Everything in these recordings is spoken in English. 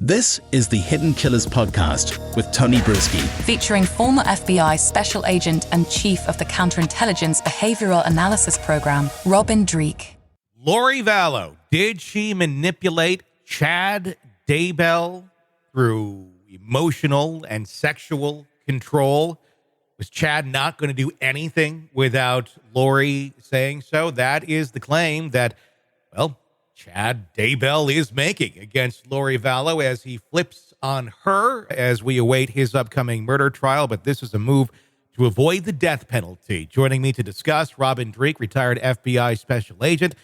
This is the Hidden Killers podcast with Tony Brueski. Featuring former FBI Special Agent and Chief of the Counterintelligence Behavioral Analysis Program, Robin Dreeke. Lori Vallow, did she manipulate Chad Daybell through emotional and sexual control? Was Chad not going to do anything without Lori saying so? That is the claim that, well, Chad Daybell is making against Lori Vallow as he flips on her as we await his upcoming murder trial. But this is a move to avoid the death penalty. Joining me to discuss, Robin Dreeke, retired FBI special agent.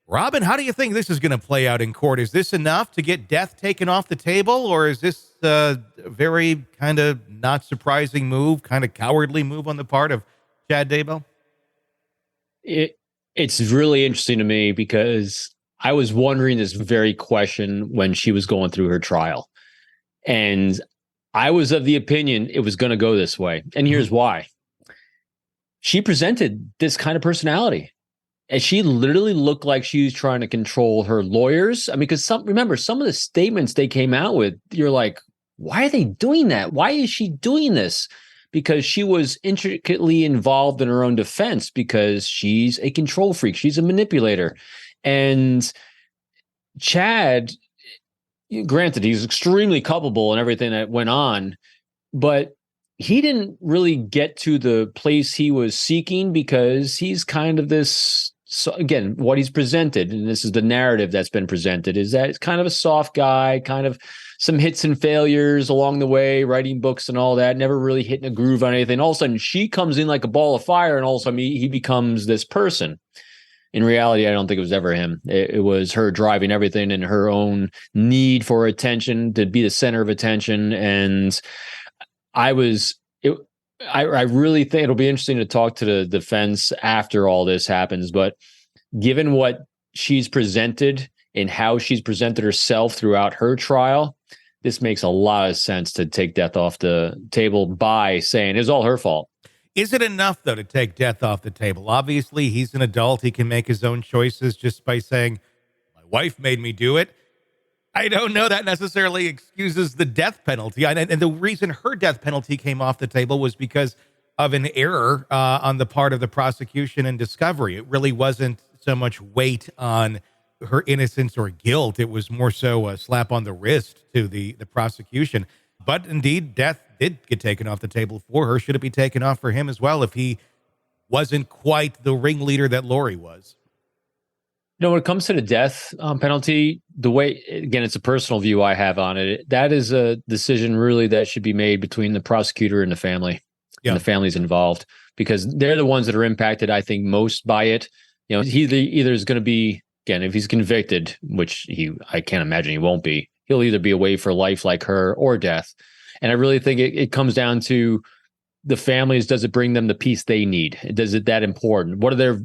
Robin, how do you think this is going to play out in court? Is this enough to get death taken off the table, or is this a very kind of not surprising move, kind of cowardly move on the part of Chad Daybell? It's really interesting to me because I was wondering this very question when she was going through her trial. And I was of the opinion it was going to go this way. And here's why. She presented this kind of personality. And she literally looked like she was trying to control her lawyers. I mean, because remember, some of the statements they came out with, you're like, why are they doing that? Why is she doing this? Because she was intricately involved in her own defense because she's a control freak. She's a manipulator. And Chad, granted, he's extremely culpable in everything that went on, but he didn't really get to the place he was seeking because he's kind of this, so again, what he's presented, and this is the narrative that's been presented, is that it's kind of a soft guy, kind of some hits and failures along the way, writing books and all that, never really hitting a groove on anything. All of a sudden, she comes in like a ball of fire, and all of a sudden he becomes this person. In reality, I don't think it was ever him. It was her driving everything and her own need for attention, to be the center of attention. And I really think it'll be interesting to talk to the defense after all this happens. But given what she's presented and how she's presented herself throughout her trial, this makes a lot of sense to take death off the table by saying it's all her fault. Is it enough, though, to take death off the table? Obviously, he's an adult. He can make his own choices just by saying, my wife made me do it. I don't know that necessarily excuses the death penalty. And the reason her death penalty came off the table was because of an error on the part of the prosecution and discovery. It really wasn't so much weight on her innocence or guilt. It was more so a slap on the wrist to the prosecution. But indeed, death did get taken off the table for her. Should it be taken off for him as well if he wasn't quite the ringleader that Lori was? You know, when it comes to the death penalty, the way, again, it's a personal view I have on it. That is a decision really that should be made between the prosecutor and the family, and the families involved, because they're the ones that are impacted, I think, most by it. You know, he either is going to be, again, if he's convicted, which I can't imagine he won't be, he'll either be away for life like her or death. And I really think it comes down to the families. Does it bring them the peace they need? Is it that important?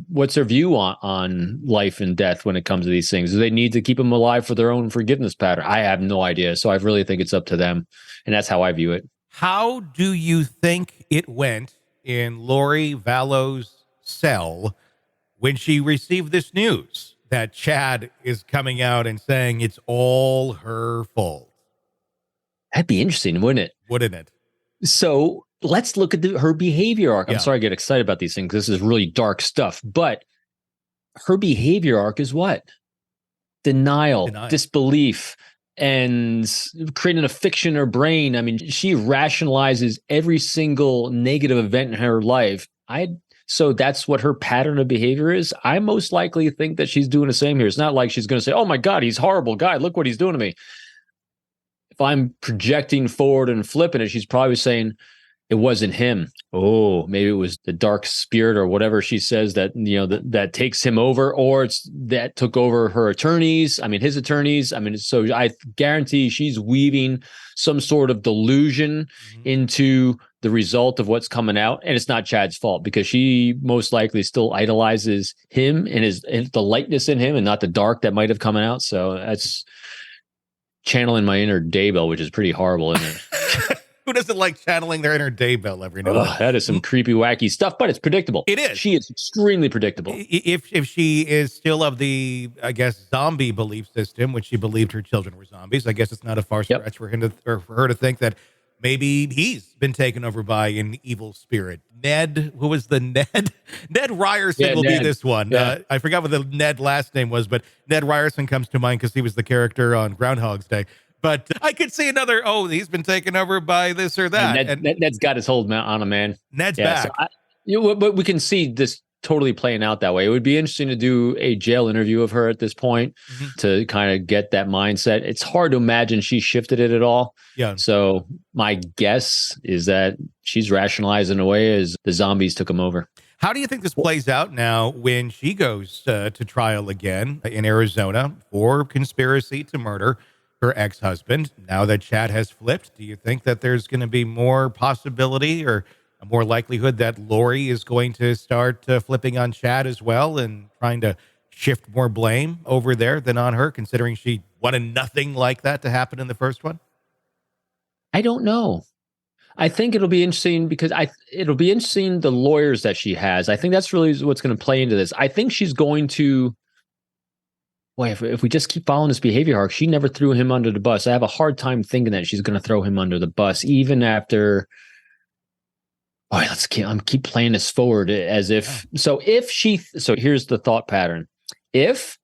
What's their view on life and death when it comes to these things? Do they need to keep them alive for their own forgiveness pattern? I have no idea. So I really think it's up to them. And that's how I view it. How do you think it went in Lori Vallow's cell when she received this news that Chad is coming out and saying it's all her fault? That'd be interesting, wouldn't it? Wouldn't it? So let's look at her behavior arc. I'm sorry I get excited about these things. This is really dark stuff. But her behavior arc is what? Denial. Disbelief, and creating a fiction in her brain. I mean, she rationalizes every single negative event in her life. So that's what her pattern of behavior is. I most likely think that she's doing the same here. It's not like she's going to say, oh my God, he's a horrible guy. Look what he's doing to me. If I'm projecting forward and flipping it, she's probably saying it wasn't him. Oh, maybe it was the dark spirit or whatever she says that, you know, that takes him over, or it's that took over her attorneys. I mean, his attorneys. I mean, so I guarantee she's weaving some sort of delusion into the result of what's coming out. And it's not Chad's fault because she most likely still idolizes him and the lightness in him and not the dark that might have come out. So that's channeling my inner Daybell, which is pretty horrible, isn't it? Who doesn't like channeling their inner Daybell every now and then? That is some creepy, wacky stuff, but it's predictable. It is. She is extremely predictable. If she is still of the, I guess, zombie belief system, which she believed her children were zombies, I guess it's not a far stretch for her to think that maybe he's been taken over by an evil spirit. Ned, who was the Ned? Ned Ryerson will be this one. Yeah. I forgot what the Ned last name was, but Ned Ryerson comes to mind because he was the character on Groundhog's Day. But I could see another, he's been taken over by this or that. And Ned's got his hold on him, man. Ned's back. So but we can see this totally playing out that way. It would be interesting to do a jail interview of her at this point to kind of get that mindset. It's hard to imagine she shifted it at all. Yeah. So my guess is that she's rationalizing away as the zombies took him over. How do you think this plays out now when she goes to trial again in Arizona for conspiracy to murder her ex-husband? Now that Chad has flipped, do you think that there's going to be more possibility or a more likelihood that Lori is going to start flipping on Chad as well and trying to shift more blame over there than on her, considering she wanted nothing like that to happen in the first one? I don't know. I think it'll be interesting because it'll be interesting the lawyers that she has. I think that's really what's going to play into this. I think she's going to, boy, if we just keep following this behavior arc, she never threw him under the bus. I have a hard time thinking that she's going to throw him under the bus, even after. All right, I'm keep playing this forward as if. So here's the thought pattern. If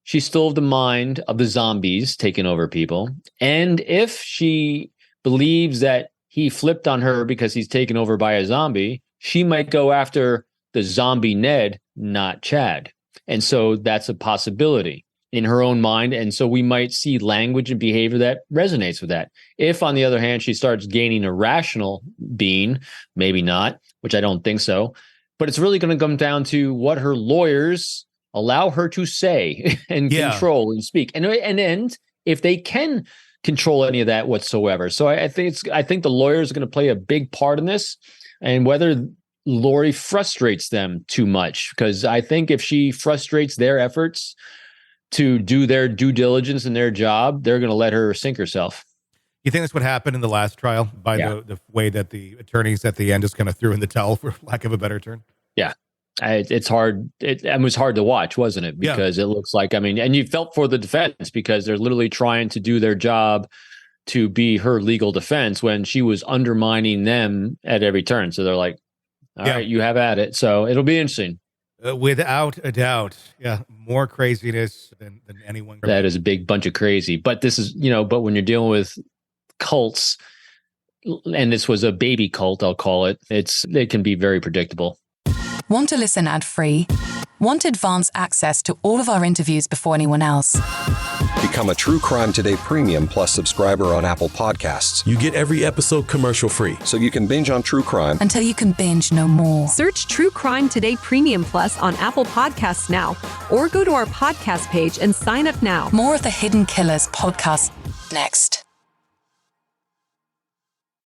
she's still of the mind of the zombies taking over people, and if she believes that he flipped on her because he's taken over by a zombie, she might go after the zombie Ned, not Chad. And so that's a possibility in her own mind. And so we might see language and behavior that resonates with that. If, on the other hand, she starts gaining a rational being, maybe not, which I don't think so. But it's really going to come down to what her lawyers allow her to say and control and speak. And if they can control any of that whatsoever. So I think the lawyers are going to play a big part in this, and whether Lori frustrates them too much, because I think if she frustrates their efforts to do their due diligence in their job, they're going to let her sink herself. You think that's what happened in the last trial by the way that the attorneys at the end just kind of threw in the towel, for lack of a better term? Yeah. It's hard. It was hard to watch, wasn't it? Because it looks like, and you felt for the defense because they're literally trying to do their job to be her legal defense when she was undermining them at every turn. So they're like, all right, you have at it. So it'll be interesting. Without a doubt. Yeah. More craziness than anyone. That is a big bunch of crazy. But this is, but when you're dealing with cults, and this was a baby cult, I'll call it, it can be very predictable. Want to listen ad-free? Want advanced access to all of our interviews before anyone else? Become a True Crime Today Premium Plus subscriber on Apple Podcasts. You get every episode commercial-free. So you can binge on true crime until you can binge no more. Search True Crime Today Premium Plus on Apple Podcasts now, or go to our podcast page and sign up now. More of the Hidden Killers podcast next.